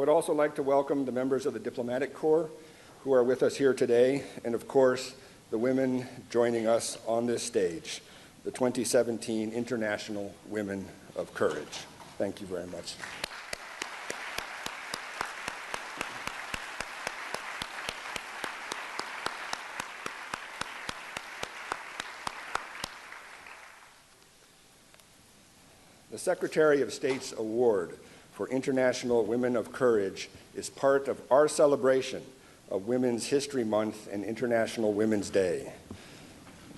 would also like to welcome the members of the Diplomatic Corps who are with us here today, and of course, the women joining us on this stage, the 2017 International Women of Courage. Thank you very much. The Secretary of State's Award for International Women of Courage is part of our celebration of Women's History Month and International Women's Day.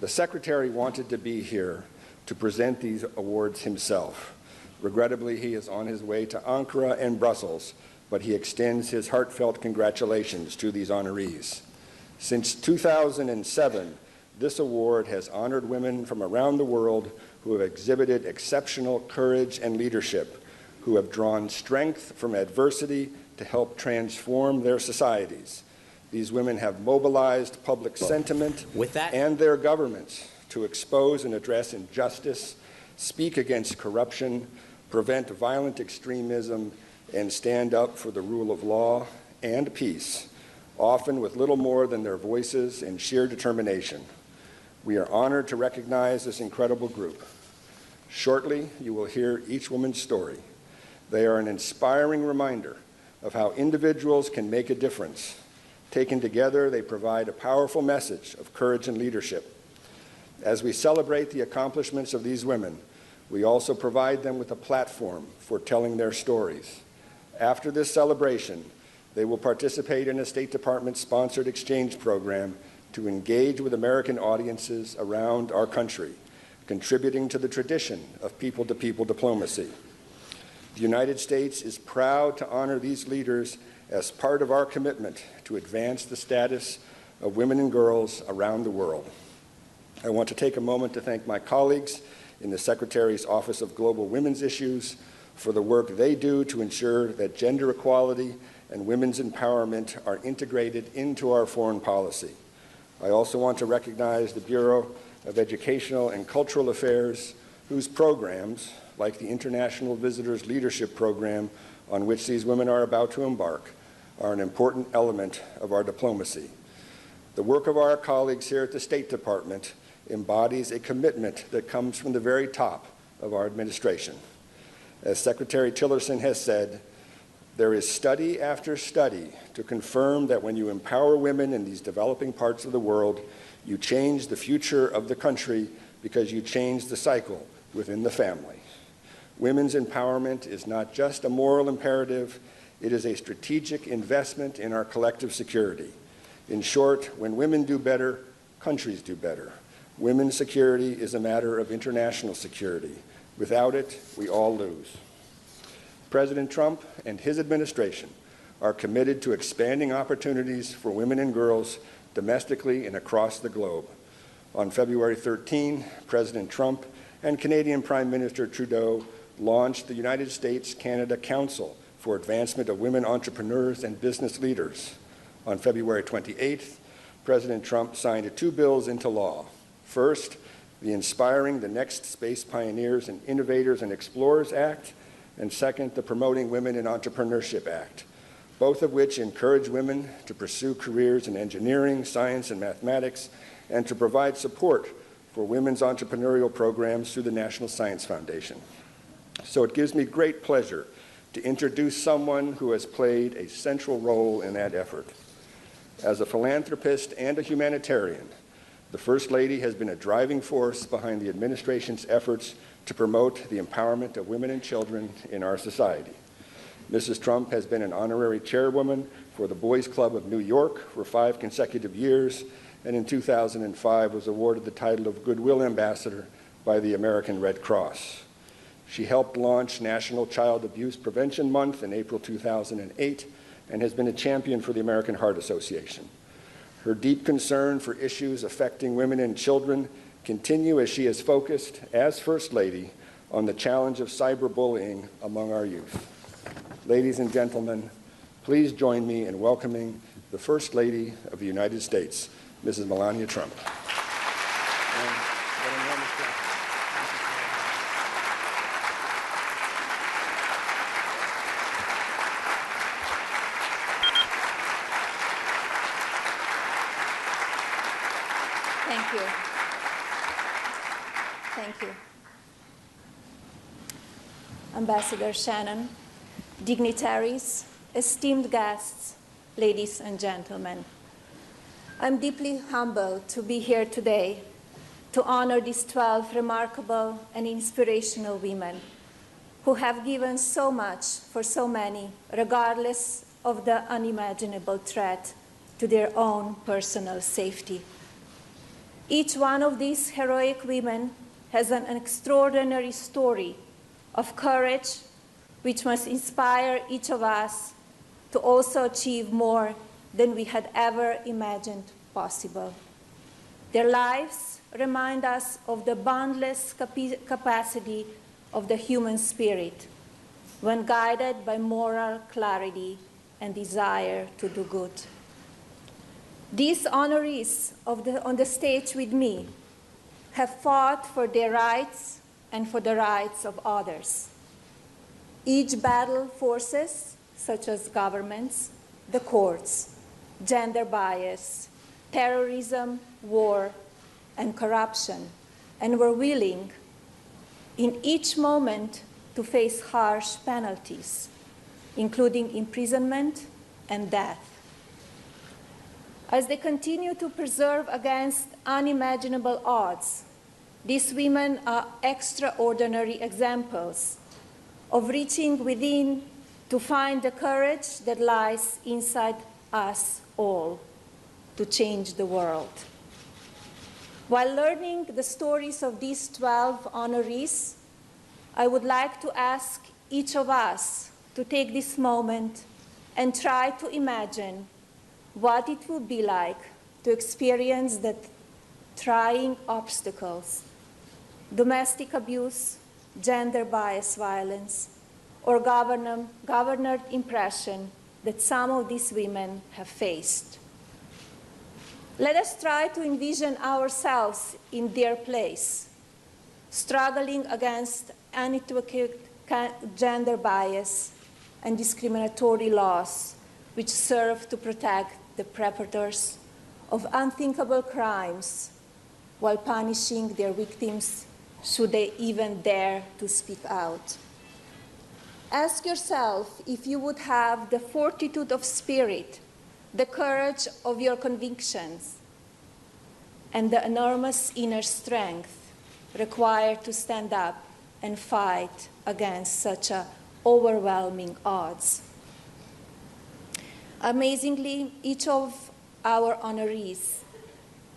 The Secretary wanted to be here to present these awards himself. Regrettably, he is on his way to Ankara and Brussels, but he extends his heartfelt congratulations to these honorees. Since 2007, this award has honored women from around the world who have exhibited exceptional courage and leadership, who have drawn strength from adversity to help transform their societies. These women have mobilized public sentiment and their governments to expose and address injustice, speak against corruption, prevent violent extremism, and stand up for the rule of law and peace, often with little more than their voices and sheer determination. We are honored to recognize this incredible group. Shortly, you will hear each woman's story. They are an inspiring reminder of how individuals can make a difference. Taken together, they provide a powerful message of courage and leadership. As we celebrate the accomplishments of these women, we also provide them with a platform for telling their stories. After this celebration, they will participate in a State Department-sponsored exchange program to engage with American audiences around our country, contributing to the tradition of people-to-people diplomacy. The United States is proud to honor these leaders as part of our commitment to advance the status of women and girls around the world. I want to take a moment to thank my colleagues in the Secretary's Office of Global Women's Issues for the work they do to ensure that gender equality and women's empowerment are integrated into our foreign policy. I also want to recognize the Bureau of Educational and Cultural Affairs, whose programs, like the International Visitors Leadership Program on which these women are about to embark, are an important element of our diplomacy. The work of our colleagues here at the State Department embodies a commitment that comes from the very top of our administration. As Secretary Tillerson has said, there is study after study to confirm that when you empower women in these developing parts of the world, you change the future of the country because you change the cycle within the family. Women's empowerment is not just a moral imperative, it is a strategic investment in our collective security. In short, when women do better, countries do better. Women's security is a matter of international security. Without it, we all lose. President Trump and his administration are committed to expanding opportunities for women and girls domestically and across the globe. On February 13, President Trump and Canadian Prime Minister Trudeau launched the United States-Canada Council for Advancement of Women Entrepreneurs and Business Leaders. On February 28th, President Trump signed 2 bills into law. First, the Inspiring the Next Space Pioneers and Innovators and Explorers Act, and second, the Promoting Women in Entrepreneurship Act, both of which encourage women to pursue careers in engineering, science, and mathematics, and to provide support for women's entrepreneurial programs through the National Science Foundation. So it gives me great pleasure to introduce someone who has played a central role in that effort. As a philanthropist and a humanitarian, the First Lady has been a driving force behind the administration's efforts to promote the empowerment of women and children in our society. Mrs. Trump has been an honorary chairwoman for the Boys Club of New York for 5 consecutive years, and in 2005 was awarded the title of Goodwill Ambassador by the American Red Cross. She helped launch National Child Abuse Prevention Month in April 2008 and has been a champion for the American Heart Association. Her deep concern for issues affecting women and children continue as she is focused, as First Lady, on the challenge of cyberbullying among our youth. Ladies and gentlemen, please join me in welcoming the First Lady of the United States, Mrs. Melania Trump. Thank you. Thank you. Ambassador Shannon, dignitaries, esteemed guests, ladies and gentlemen. I'm deeply humbled to be here today to honor these 12 remarkable and inspirational women who have given so much for so many, regardless of the unimaginable threat to their own personal safety. Each one of these heroic women has an extraordinary story of courage which must inspire each of us to also achieve more than we had ever imagined possible. Their lives remind us of the boundless capacity of the human spirit when guided by moral clarity and desire to do good. These honorees on the stage with me have fought for their rights and for the rights of others. Each battled forces such as governments, the courts, gender bias, terrorism, war, and corruption, and were willing in each moment to face harsh penalties, including imprisonment and death. As they continue to preserve against unimaginable odds, these women are extraordinary examples of reaching within to find the courage that lies inside us all to change the world. While learning the stories of these 12 honorees, I would like to ask each of us to take this moment and try to imagine what it would be like to experience the trying obstacles, domestic abuse, gender bias violence, or governed oppression that some of these women have faced. Let us try to envision ourselves in their place, struggling against unequivocal gender bias and discriminatory laws which serve to protect the perpetrators of unthinkable crimes while punishing their victims should they even dare to speak out. Ask yourself if you would have the fortitude of spirit, the courage of your convictions, and the enormous inner strength required to stand up and fight against such overwhelming odds. Amazingly, each of our honorees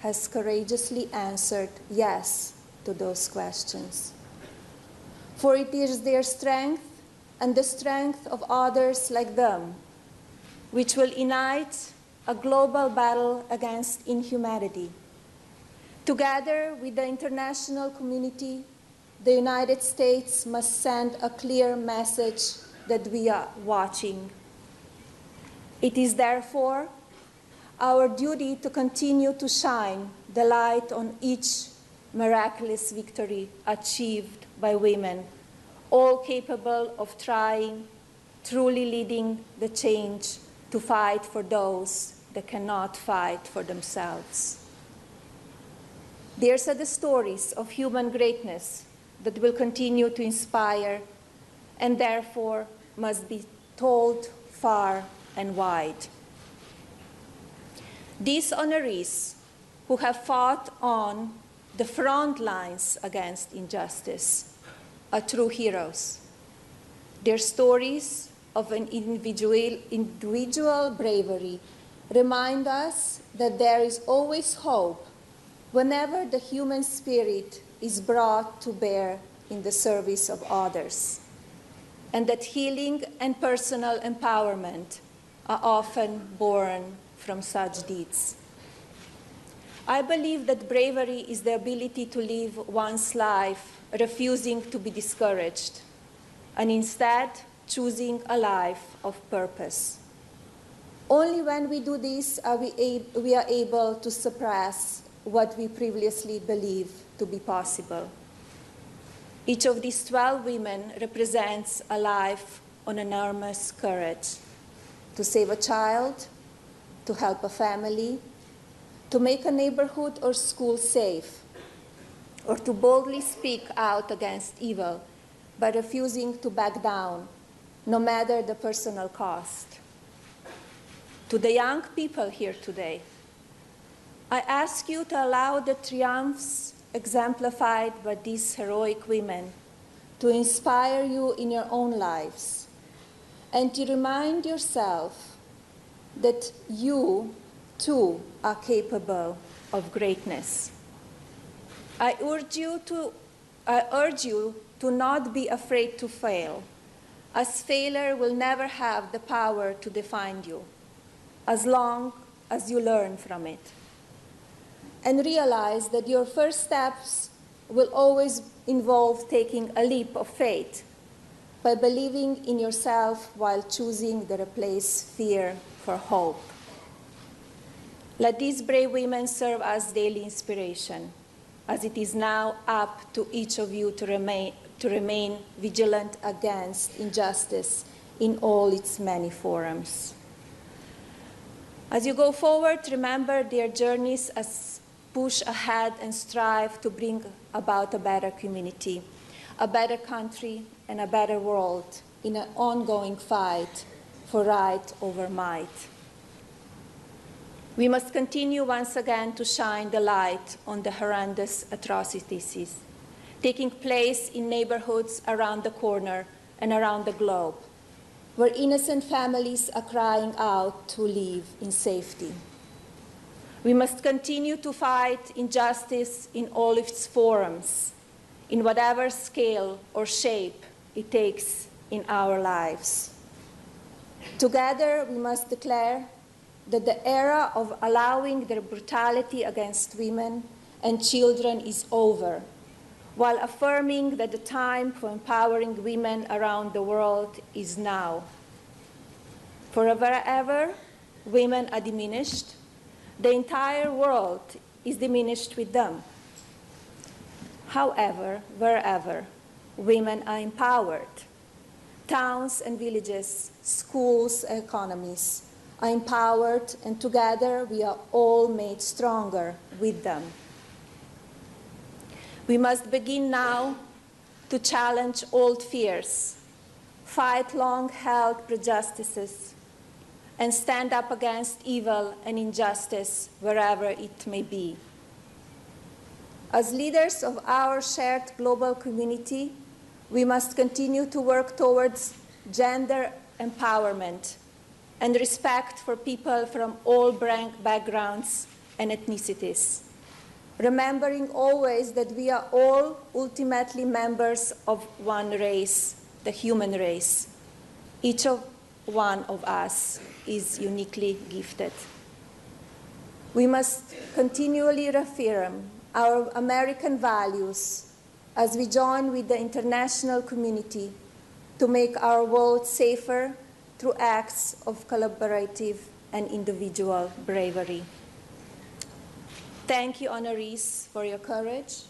has courageously answered yes to those questions. For it is their strength and the strength of others like them which will unite a global battle against inhumanity. Together with the international community, the United States must send a clear message that we are watching. It is therefore our duty to continue to shine the light on each miraculous victory achieved by women, all capable of trying, truly leading the change to fight for those that cannot fight for themselves. These are the stories of human greatness that will continue to inspire and therefore must be told far and wide. These honorees who have fought on the front lines against injustice are true heroes. Their stories of an individual bravery remind us that there is always hope whenever the human spirit is brought to bear in the service of others, and that healing and personal empowerment are often born from such deeds. I believe that bravery is the ability to live one's life refusing to be discouraged, and instead choosing a life of purpose. Only when we do this are we are able to suppress what we previously believed to be possible. Each of these 12 women represents a life of enormous courage to save a child, to help a family, to make a neighborhood or school safe, or to boldly speak out against evil by refusing to back down, no matter the personal cost. To the young people here today, I ask you to allow the triumphs exemplified by these heroic women to inspire you in your own lives, and to remind yourself that you, too, are capable of greatness. I urge you to not be afraid to fail, as failure will never have the power to define you, as long as you learn from it. And realize that your first steps will always involve taking a leap of faith by believing in yourself while choosing to replace fear for hope. Let these brave women serve as daily inspiration, as it is now up to each of you to remain vigilant against injustice in all its many forms. As you go forward, remember their journeys as push ahead and strive to bring about a better community, a better country, and a better world in an ongoing fight for right over might. We must continue once again to shine the light on the horrendous atrocities taking place in neighborhoods around the corner and around the globe, where innocent families are crying out to live in safety. We must continue to fight injustice in all its forms, in whatever scale or shape it takes in our lives. Together, we must declare that the era of allowing their brutality against women and children is over, while affirming that the time for empowering women around the world is now. For wherever women are diminished, the entire world is diminished with them. However, wherever women are empowered, towns and villages, schools, economies are empowered, and together we are all made stronger with them. We must begin now to challenge old fears, fight long-held prejudices, and stand up against evil and injustice wherever it may be. As leaders of our shared global community, we must continue to work towards gender empowerment and respect for people from all backgrounds and ethnicities, remembering always that we are all ultimately members of one race, the human race. Each one of us is uniquely gifted. We must continually reaffirm our American values as we join with the international community to make our world safer through acts of collaborative and individual bravery. Thank you, honorees, for your courage.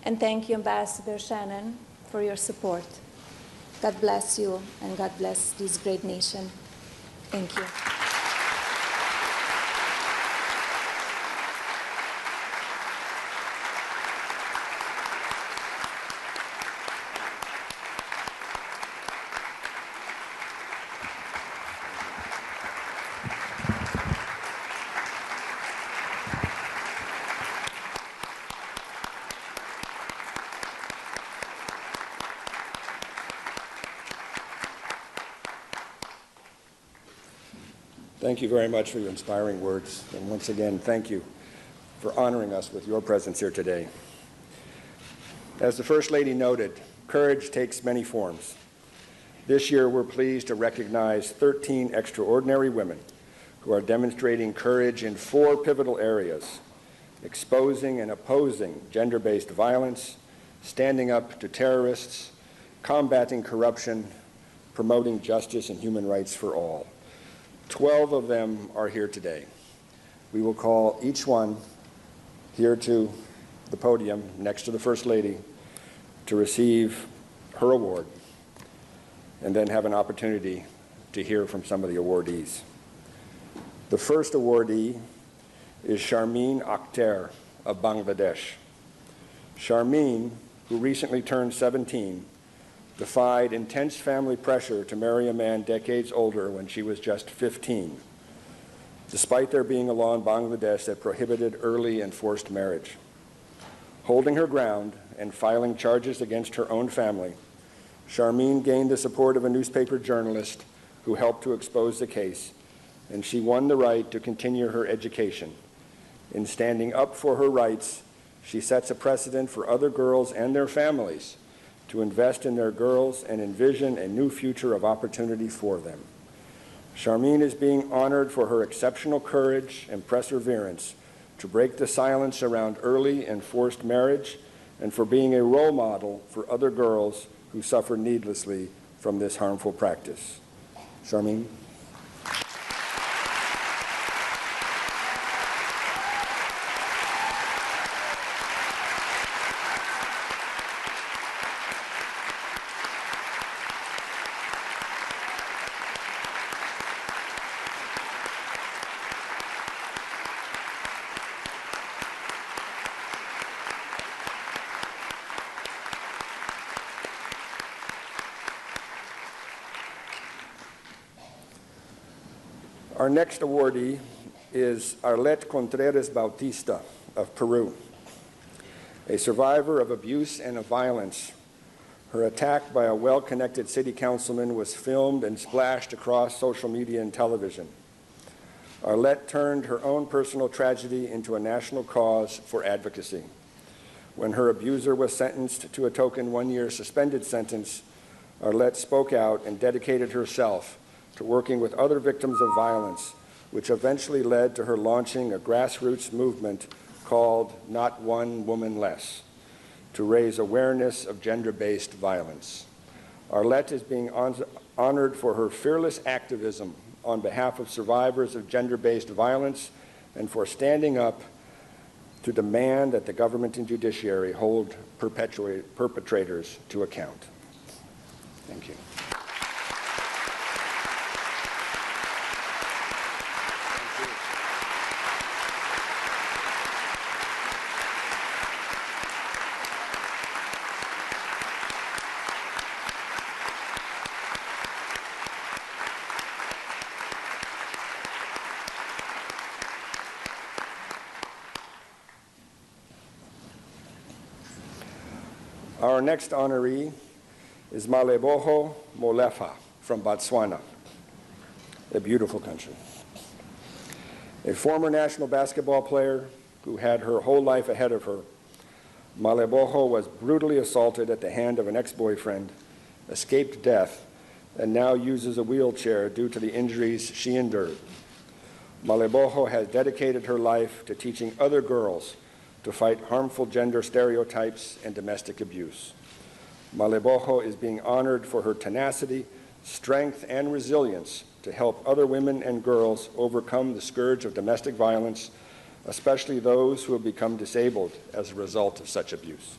And thank you, Ambassador Shannon, for your support. God bless you, and God bless this great nation. Thank you. Thank you very much for your inspiring words. And once again, thank you for honoring us with your presence here today. As the First Lady noted, courage takes many forms. This year, we're pleased to recognize 13 extraordinary women who are demonstrating courage in 4 pivotal areas: exposing and opposing gender-based violence, standing up to terrorists, combating corruption, promoting justice and human rights for all. 12 of them are here today. We will call each one here to the podium next to the First Lady to receive her award, and then have an opportunity to hear from some of the awardees. The first awardee is Sharmeen Akhter of Bangladesh. Sharmeen, who recently turned 17, defied intense family pressure to marry a man decades older when she was just 15, despite there being a law in Bangladesh that prohibited early and forced marriage. Holding her ground and filing charges against her own family, Sharmeen gained the support of a newspaper journalist who helped to expose the case, and she won the right to continue her education. In standing up for her rights, she sets a precedent for other girls and their families to invest in their girls and envision a new future of opportunity for them. Sharmeen is being honored for her exceptional courage and perseverance to break the silence around early and forced marriage, and for being a role model for other girls who suffer needlessly from this harmful practice. Sharmeen. Our next awardee is Arlette Contreras Bautista of Peru, a survivor of abuse and of violence. Her attack by a well-connected city councilman was filmed and splashed across social media and television. Arlette turned her own personal tragedy into a national cause for advocacy. When her abuser was sentenced to a token one-year suspended sentence, Arlette spoke out and dedicated herself to working with other victims of violence, which eventually led to her launching a grassroots movement called Not One Woman Less, to raise awareness of gender-based violence. Arlette is being honored for her fearless activism on behalf of survivors of gender-based violence and for standing up to demand that the government and judiciary hold perpetrators to account. Thank you. Our next honoree is Maleboho Molefa from Botswana, a beautiful country. A former national basketball player who had her whole life ahead of her, Maleboho was brutally assaulted at the hand of an ex-boyfriend, escaped death, and now uses a wheelchair due to the injuries she endured. Maleboho has dedicated her life to teaching other girls to fight harmful gender stereotypes and domestic abuse. Maleboho is being honored for her tenacity, strength, and resilience to help other women and girls overcome the scourge of domestic violence, especially those who have become disabled as a result of such abuse.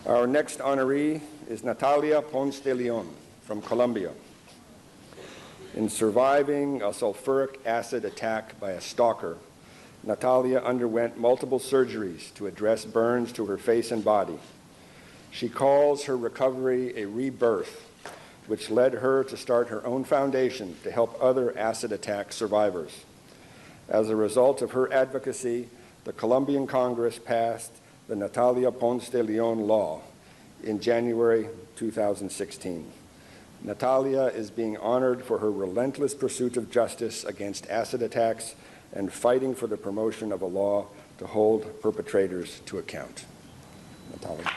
Our next honoree is Natalia Ponce de Leon from Colombia. In surviving a sulfuric acid attack by a stalker, Natalia underwent multiple surgeries to address burns to her face and body. She calls her recovery a rebirth, which led her to start her own foundation to help other acid attack survivors. As a result of her advocacy, the Colombian Congress passed the Natalia Ponce de Leon law in January 2016. Natalia is being honored for her relentless pursuit of justice against acid attacks and fighting for the promotion of a law to hold perpetrators to account. Natalia.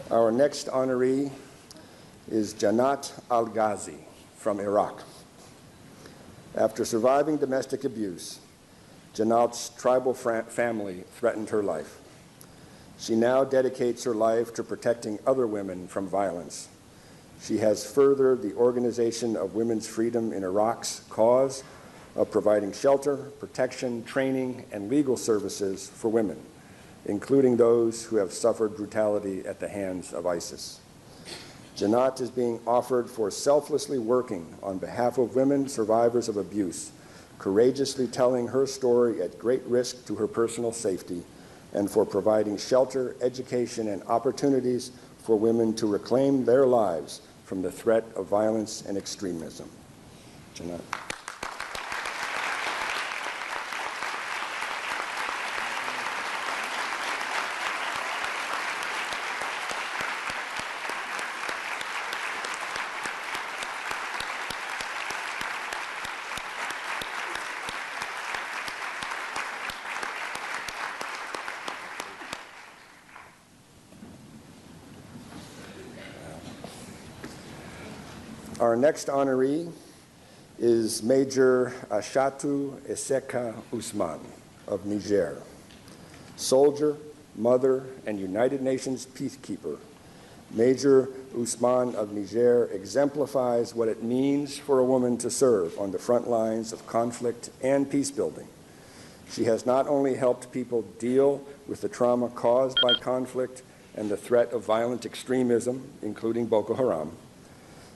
Our next honoree is Janat Al-Ghazi from Iraq. After surviving domestic abuse, Janat's tribal family threatened her life. She now dedicates her life to protecting other women from violence. She has furthered the Organization of Women's Freedom in Iraq's cause of providing shelter, protection, training, and legal services for women, including those who have suffered brutality at the hands of ISIS. Janat is being offered for selflessly working on behalf of women survivors of abuse, courageously telling her story at great risk to her personal safety, and for providing shelter, education, and opportunities for women to reclaim their lives from the threat of violence and extremism. Janat. Our next honoree is Major Ashatu Eseka Usman of Niger. Soldier, mother, and United Nations peacekeeper, Major Usman of Niger exemplifies what it means for a woman to serve on the front lines of conflict and peace building. She has not only helped people deal with the trauma caused by conflict and the threat of violent extremism, including Boko Haram,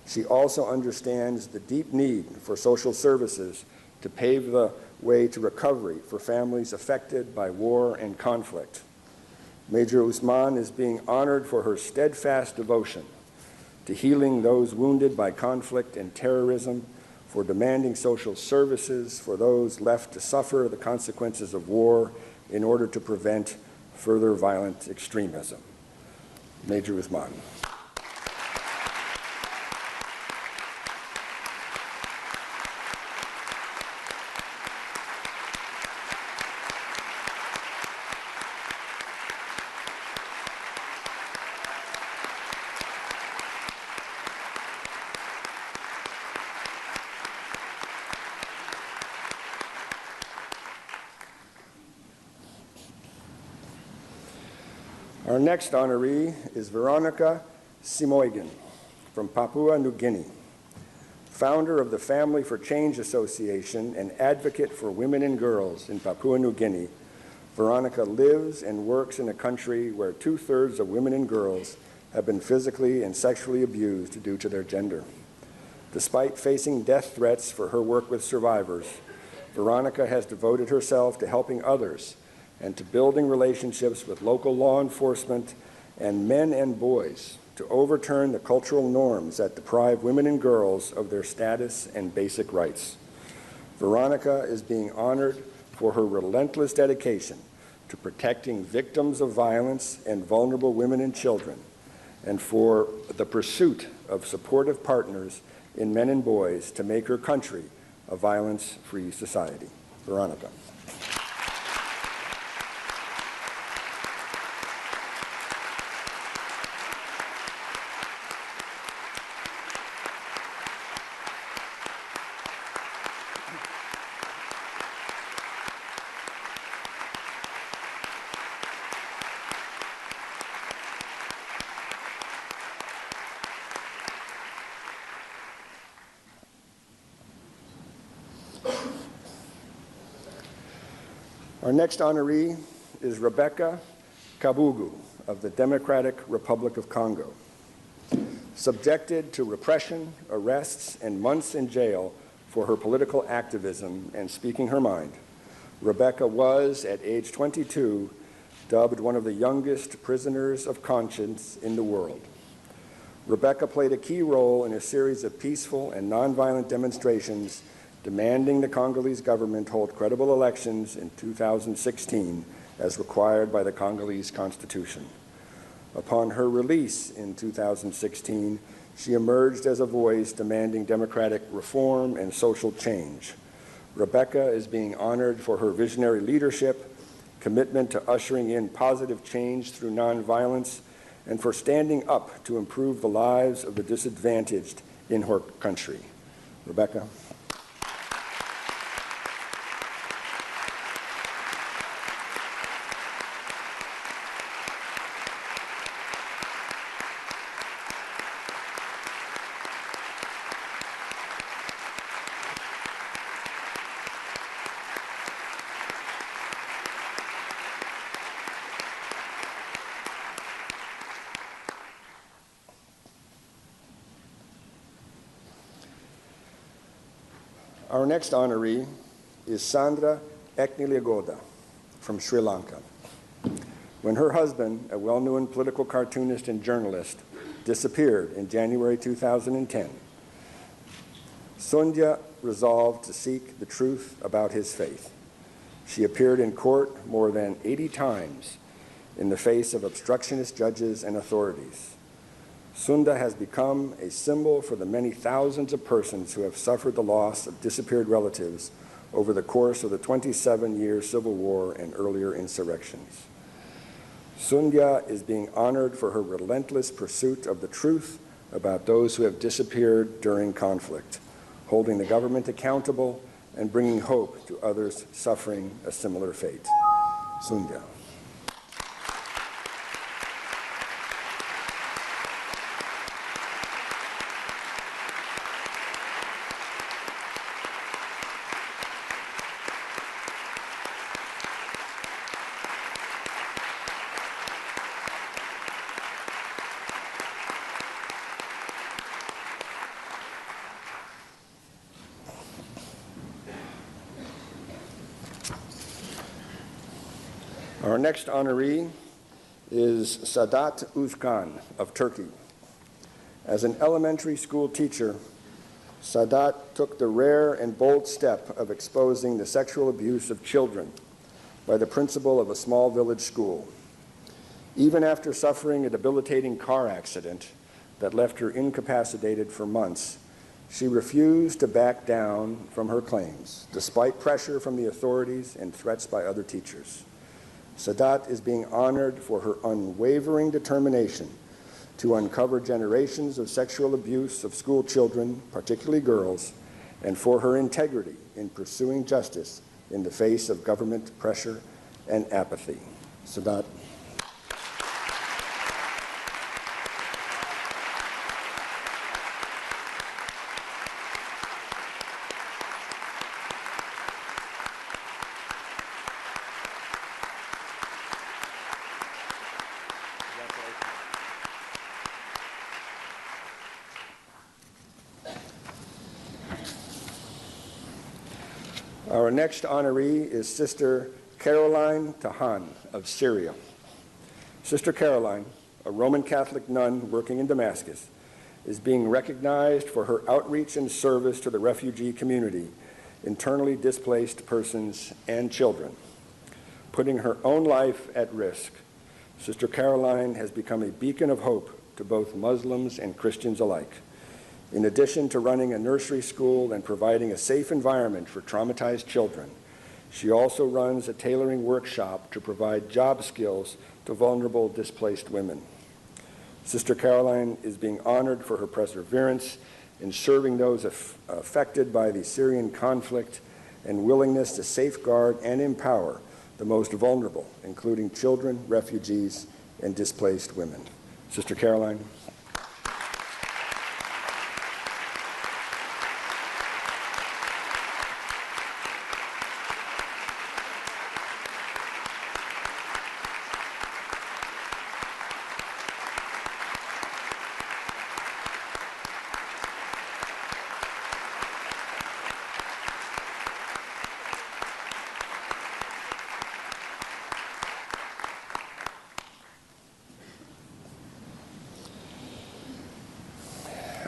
she also understands the deep need for social services to pave the way to recovery for families affected by war and conflict. Major Usman is being honored for her steadfast devotion to healing those wounded by conflict and terrorism, for demanding social services for those left to suffer the consequences of war in order to prevent further violent extremism. Major Usman. Our next honoree is Veronica Simoigan from Papua New Guinea. Founder of the Family for Change Association and advocate for women and girls in Papua New Guinea, Veronica lives and works in a country where 2/3 of women and girls have been physically and sexually abused due to their gender. Despite facing death threats for her work with survivors, Veronica has devoted herself to helping others and to building relationships with local law enforcement and men and boys to overturn the cultural norms that deprive women and girls of their status and basic rights. Veronica is being honored for her relentless dedication to protecting victims of violence and vulnerable women and children, and for the pursuit of supportive partners in men and boys to make her country a violence-free society. Veronica. Our next honoree is Rebecca Kabugu of the Democratic Republic of Congo. Subjected to repression, arrests, and months in jail for her political activism and speaking her mind, Rebecca was, at age 22, dubbed one of the youngest prisoners of conscience in the world. Rebecca played a key role in a series of peaceful and nonviolent demonstrations demanding the Congolese government hold credible elections in 2016 as required by the Congolese Constitution. Upon her release in 2016, she emerged as a voice demanding democratic reform and social change. Rebecca is being honored for her visionary leadership, commitment to ushering in positive change through nonviolence, and for standing up to improve the lives of the disadvantaged in her country. Rebecca. Our next honoree is Sandra Ekniliagoda from Sri Lanka. When her husband, a well-known political cartoonist and journalist, disappeared in January 2010, Sundya resolved to seek the truth about his faith. She appeared in court more than 80 times in the face of obstructionist judges and authorities. Sundya has become a symbol for the many thousands of persons who have suffered the loss of disappeared relatives over the course of the 27-year civil war and earlier insurrections. Sundya is being honored for her relentless pursuit of the truth about those who have disappeared during conflict, holding the government accountable and bringing hope to others suffering a similar fate. Sundya. Our next honoree is Sadat Uzkan of Turkey. As an elementary school teacher, Sadat took the rare and bold step of exposing the sexual abuse of children by the principal of a small village school. Even after suffering a debilitating car accident that left her incapacitated for months, she refused to back down from her claims, despite pressure from the authorities and threats by other teachers. Sadat is being honored for her unwavering determination to uncover generations of sexual abuse of school children, particularly girls, and for her integrity in pursuing justice in the face of government pressure and apathy. Sadat. Our next honoree is Sister Caroline Tahan of Syria. Sister Caroline, a Roman Catholic nun working in Damascus, is being recognized for her outreach and service to the refugee community, internally displaced persons, and children. Putting her own life at risk, Sister Caroline has become a beacon of hope to both Muslims and Christians alike. In addition to running a nursery school and providing a safe environment for traumatized children, she also runs a tailoring workshop to provide job skills to vulnerable displaced women. Sister Caroline is being honored for her perseverance in serving those affected by the Syrian conflict and willingness to safeguard and empower the most vulnerable, including children, refugees, and displaced women. Sister Caroline.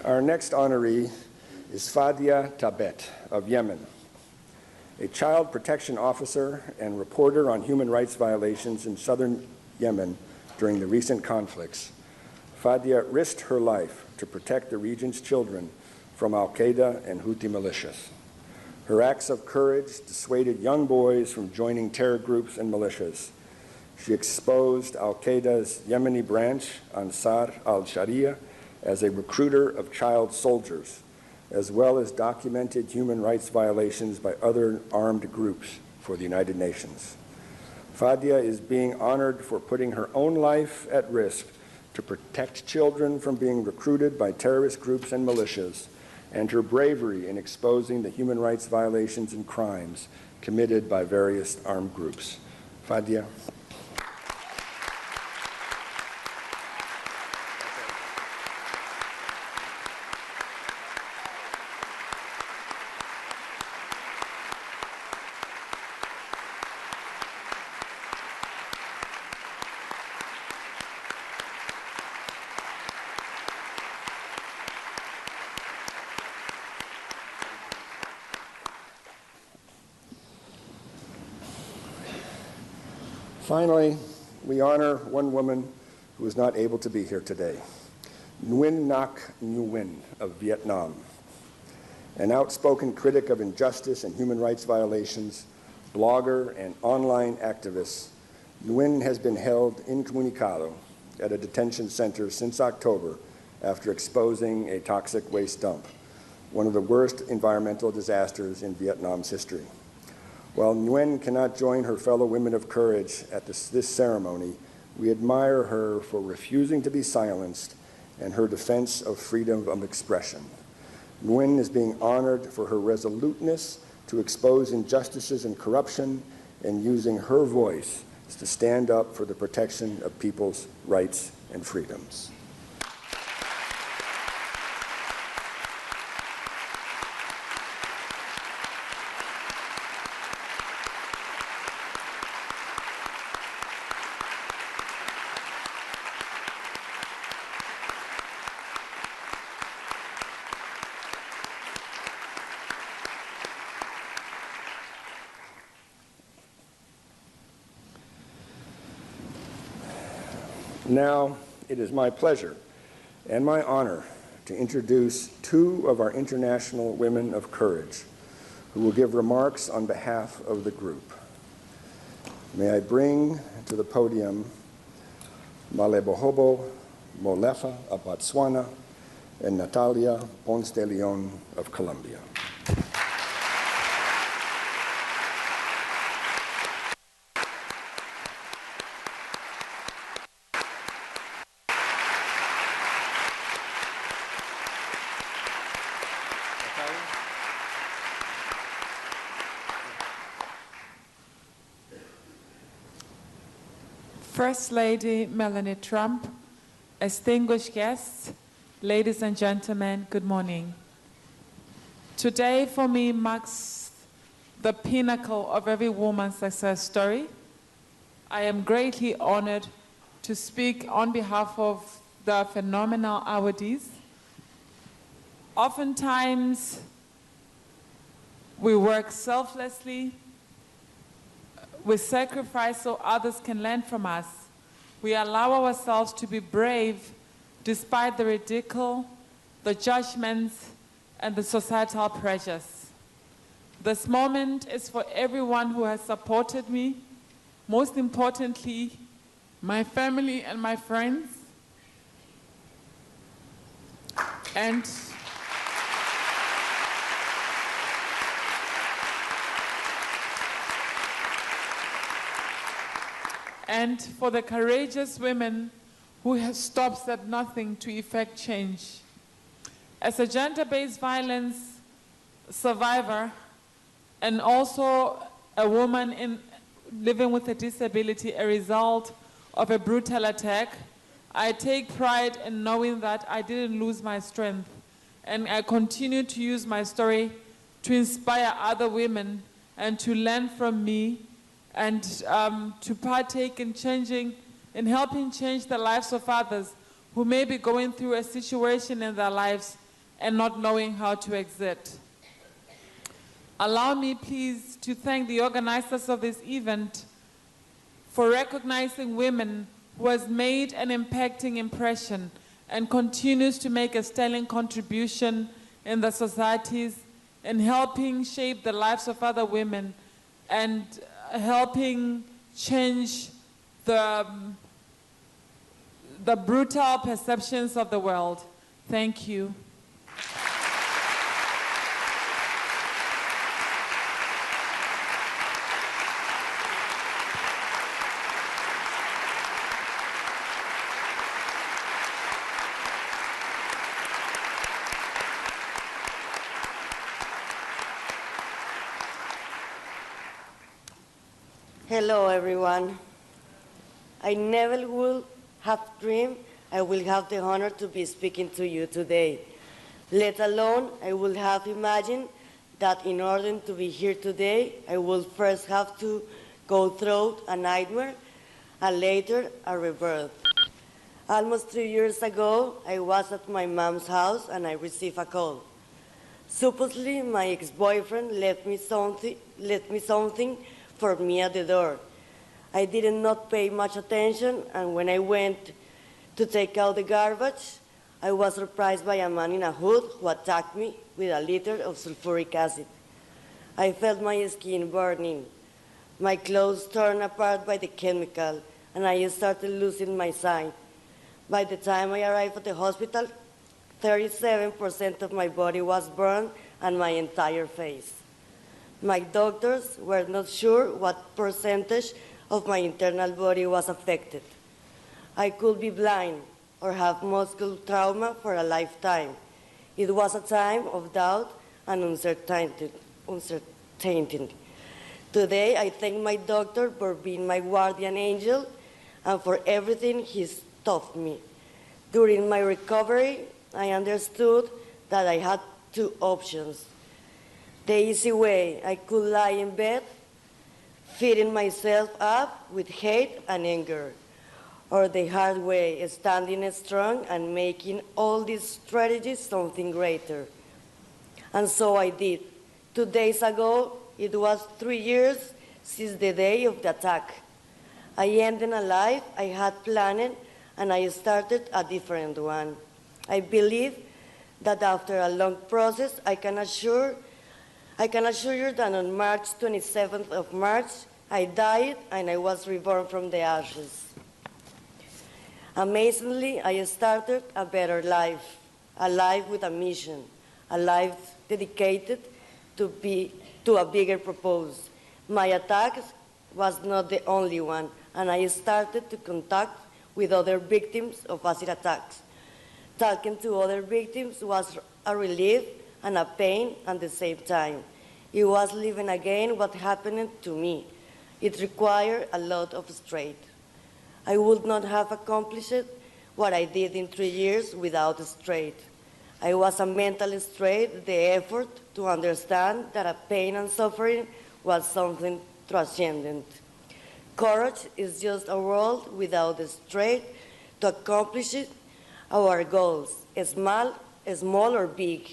Our next honoree is Fadia Tabet of Yemen, a child protection officer and reporter on human rights violations in southern Yemen during the recent conflicts. Fadia risked her life to protect the region's children from al-Qaeda and Houthi militias. Her acts of courage dissuaded young boys from joining terror groups and militias. She exposed al-Qaeda's Yemeni branch, Ansar al-Sharia, as a recruiter of child soldiers, as well as documented human rights violations by other armed groups for the United Nations. Fadia is being honored for putting her own life at risk to protect children from being recruited by terrorist groups and militias, and her bravery in exposing the human rights violations and crimes committed by various armed groups. Fadia. Finally, we honor one woman who is not able to be here today, Nguyen Ngoc Nguyen of Vietnam. An outspoken critic of injustice and human rights violations, blogger and online activist, Nguyen has been held incommunicado at a detention center since October after exposing a toxic waste dump, one of the worst environmental disasters in Vietnam's history. While Nguyen cannot join her fellow women of courage at this ceremony, we admire her for refusing to be silenced and her defense of freedom of expression. Nguyen is being honored for her resoluteness to expose injustices and corruption and using her voice to stand up for the protection of people's rights and freedoms. Now, it is my pleasure and my honor to introduce two of our international women of courage who will give remarks on behalf of the group. May I bring to the podium Malebohobo Molefa of Botswana and Natalia Ponce de Leon of Colombia. First Lady Melania Trump, distinguished guests, ladies and gentlemen, good morning. Today for me marks the pinnacle of every woman's success story. I am greatly honored to speak on behalf of the phenomenal awardees. Oftentimes, we work selflessly, we sacrifice so others can learn from us. We allow ourselves to be brave despite the ridicule, the judgments, and the societal pressures. This moment is for everyone who has supported me, most importantly, my family and my friends, and for the courageous women who have stopped at nothing to effect change. As a gender-based violence survivor and also a woman living with a disability, a result of a brutal attack, I take pride in knowing that I didn't lose my strength, and I continue to use my story to inspire other women and to learn from me and to partake in helping change the lives of others who may be going through a situation in their lives and not knowing how to exit. Allow me, please, to thank the organizers of this event for recognizing women who has made an impacting impression and continues to make a sterling contribution in the societies in helping shape the lives of other women and helping change the brutal perceptions of the world. Thank you. Hello, everyone. I never would have dreamed I will have the honor to be speaking to you today, let alone I would have imagined that in order to be here today, I will first have to go through a nightmare and later a rebirth. Almost 3 years ago, I was at my mom's house and I received a call. Supposedly, my ex-boyfriend left me something for me at the door. I did not pay much attention, and when I went to take out the garbage, I was surprised by a man in a hood who attacked me with a liter of sulfuric acid. I felt my skin burning. My clothes torn apart by the chemical, and I started losing my sight. By the time I arrived at the hospital, 37% of my body was burned and my entire face. My doctors were not sure what percentage of my internal body was affected. I could be blind or have muscle trauma for a lifetime. It was a time of doubt and uncertainty. Today, I thank my doctor for being my guardian angel and for everything he's taught me. During my recovery, I understood that I had two options. The easy way, I could lie in bed, feeding myself up with hate and anger. Or the hard way, standing strong and making all these strategies something greater. And so I did. 2 days ago, it was 3 years since the day of the attack. I ended a life I had planned, and I started a different one. I believe that after a long process, I can assure you that on March 27th of March, I died and I was reborn from the ashes. Amazingly, I started a better life, a life with a mission, a life dedicated to a bigger purpose. My attack was not the only one, and I started to contact with other victims of acid attacks. Talking to other victims was a relief and a pain at the same time. It was living again what happened to me. It required a lot of strength. I would not have accomplished what I did in 3 years without strength. I was a mental strength, the effort to understand that a pain and suffering was something transcendent. Courage is just a world without the strength to accomplish our goals, small or big.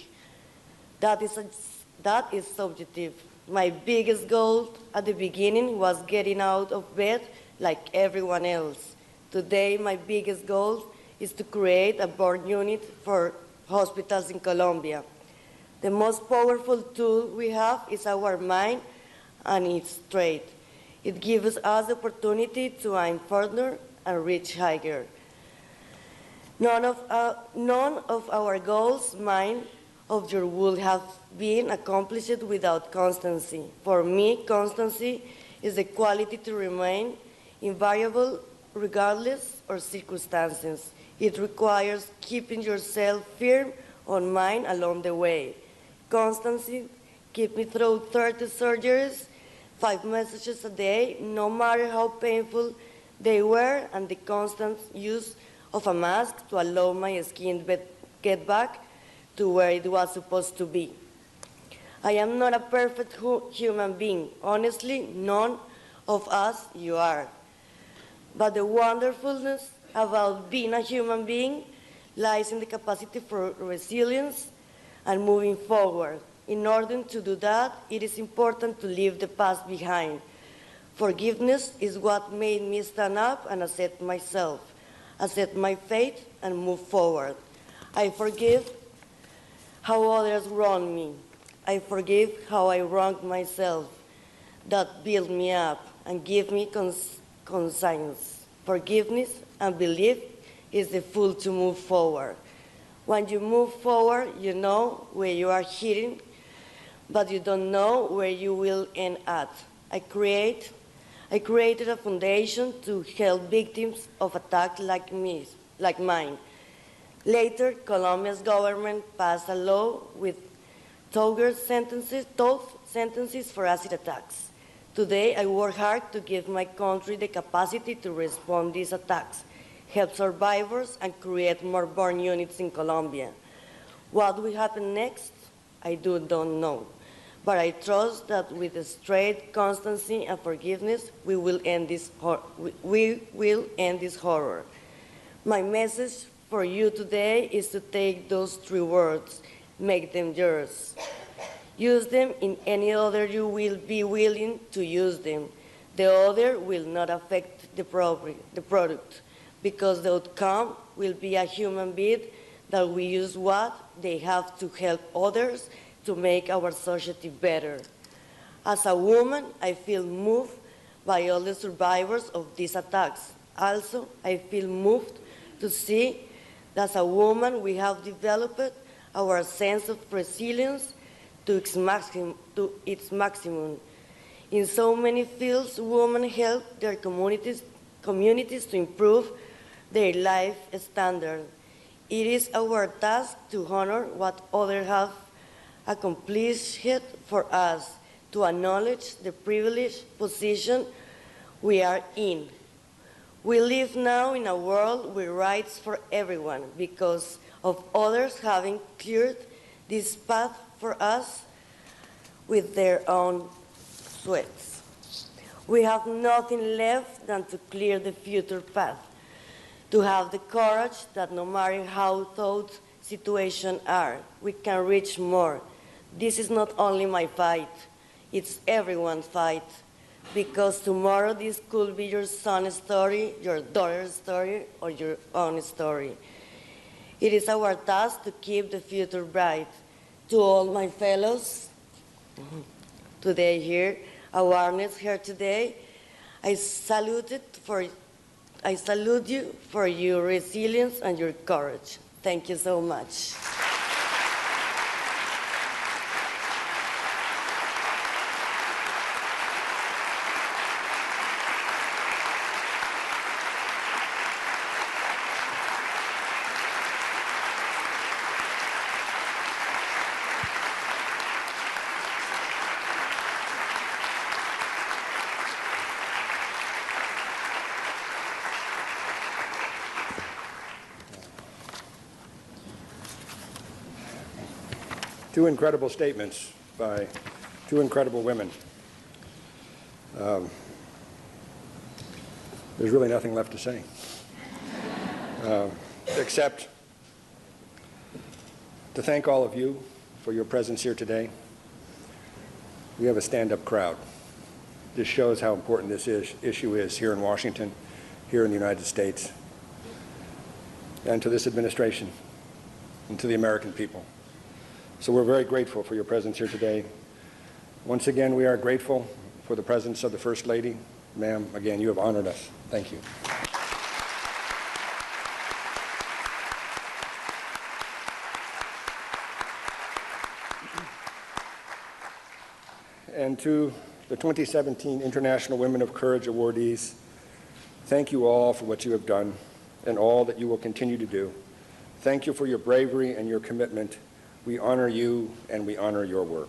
That is subjective. My biggest goal at the beginning was getting out of bed like everyone else. Today, my biggest goal is to create a burn unit for hospitals in Colombia. The most powerful tool we have is our mind and its strength. It gives us the opportunity to aim further and reach higher. None of our goals, mine, of yours, would have been accomplished without constancy. For me, constancy is the quality to remain invariable regardless of circumstances. It requires keeping yourself firm on mind along the way. Constancy kept me through 30 surgeries, 5 messages a day, no matter how painful they were, and the constant use of a mask to allow my skin to get back to where it was supposed to be. I am not a perfect human being. Honestly, none of us you are. But the wonderfulness about being a human being lies in the capacity for resilience and moving forward. In order to do that, it is important to leave the past behind. Forgiveness is what made me stand up and accept myself, accept my fate, and move forward. I forgive how others wronged me. I forgive how I wronged myself. That built me up and gave me conscience. forgiveness, and belief is the fuel to move forward. When you move forward, you know where you are heading, but you don't know where you will end at. I created a foundation to help victims of attacks like mine. Later, Colombia's government passed a law with tougher sentences for acid attacks. Today, I work hard to give my country the capacity to respond to these attacks, help survivors, and create more burn units in Colombia. What will happen next? I don't know. But I trust that with straight constancy and forgiveness, we will end this horror. My message for you today is to take those 3 words, make them yours. Use them in any other you will be willing to use them. The other will not affect the product, because the outcome will be a human being that will use what they have to help others to make our society better. As a woman, I feel moved by all the survivors of these attacks. Also, I feel moved to see that as a woman, we have developed our sense of resilience to its maximum. In so many fields, women help their communities to improve their life standard. It is our task to honor what others have accomplished for us, to acknowledge the privileged position we are in. We live now in a world with rights for everyone because of others having cleared this path for us with their own sweats. We have nothing left than to clear the future path, to have the courage that no matter how tough situations are, we can reach more. This is not only my fight, it's everyone's fight, because tomorrow this could be your son's story, your daughter's story, or your own story. It is our task to keep the future bright. To all my fellows today here, awareness here today, I salute you for your resilience and your courage. Thank you so much. Two incredible statements by two incredible women. There's really nothing left to say, except to thank all of you for your presence here today. We have a stand-up crowd. This shows how important this issue is here in Washington, here in the United States, and to this administration, and to the American people. So we're very grateful for your presence here today. Once again, we are grateful for the presence of the First Lady. Ma'am, again, you have honored us. Thank you. And to the 2017 International Women of Courage awardees, thank you all for what you have done and all that you will continue to do. Thank you for your bravery and your commitment. We honor you and we honor your work.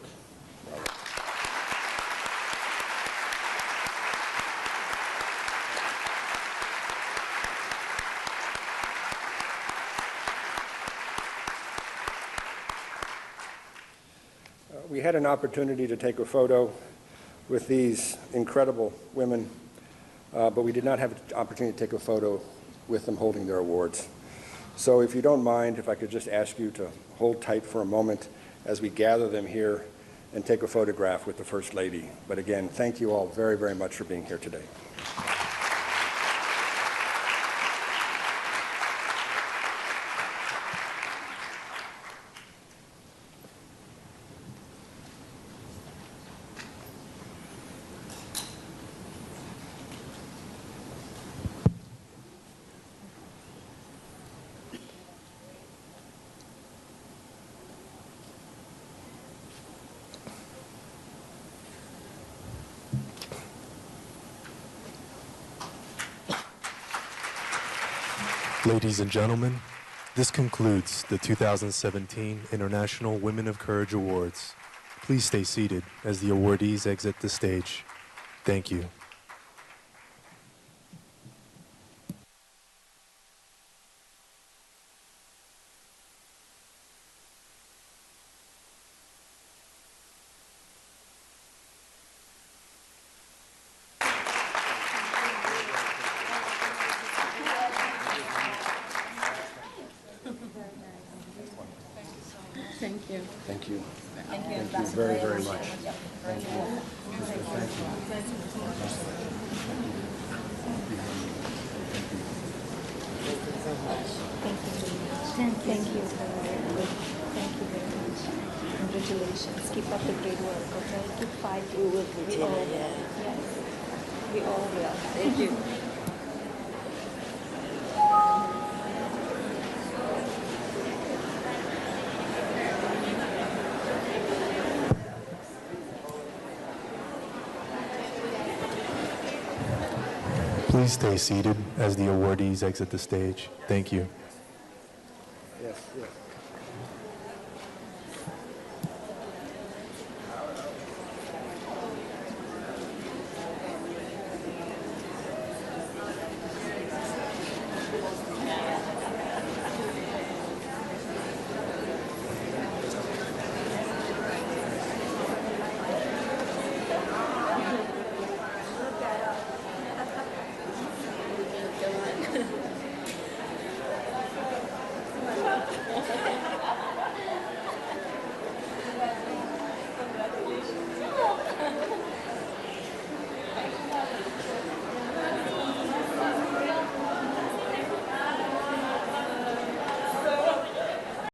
We had an opportunity to take a photo with these incredible women, but we did not have an opportunity to take a photo with them holding their awards. So if you don't mind, if I could just ask you to hold tight for a moment as we gather them here and take a photograph with the First Lady. But again, thank you all very, very much for being here today. Ladies and gentlemen, this concludes the 2017 International Women of Courage Awards. Please stay seated as the awardees exit the stage. Thank you. Thank you. Thank you. Thank you. Thank you very, very much. Thank you. Thank you. Thank you. Thank you very much. Congratulations. Keep up the great work, okay? Keep fighting. We will continue, all yeah. Yes. We all will. Thank you. Please stay seated as the awardees exit the stage. Thank you.